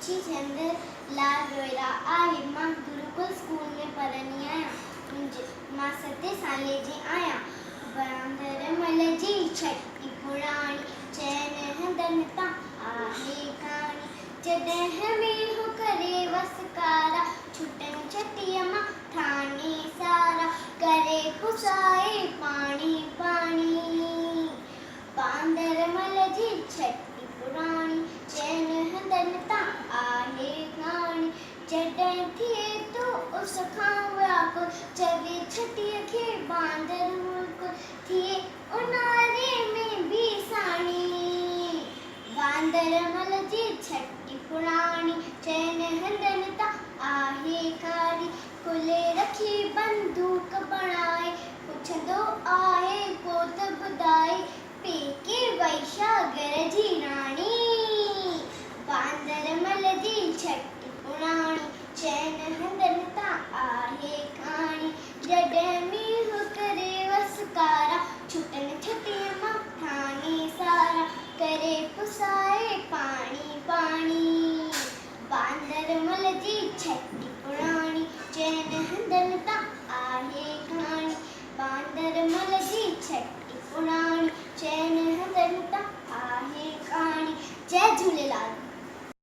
मुंशी चंद्र लाल रोहिरा आहे। मां गुरुकुल स्कूल में पढ़ंदी आहियां। मां 7 साले जी आहियां। बांदरमल जी छटी पुराणी चइनि हंधनि तां आहे कहाणी। जॾहिं मींहुं करे वसकारा छुटनि छटीअ मां ठाणे सारा करे पुसाए पाणी पाणी। बांदरमल जी छटी पुराणी चइनि हंधनि तां आहे कहाणी। जॾहिं थिए थो उस खां व्याकुल चवे छटीअ खे बांदर मुल्क थिए उन्हारे में बि साणी। बांदरमल जी छटी पुराणी चइनि हंधनि तां आहे कहाणी। खुले रखी बंदूक बणाए पुछंदो आहे को त ॿुधाए पेके वई छा घर जी राणी।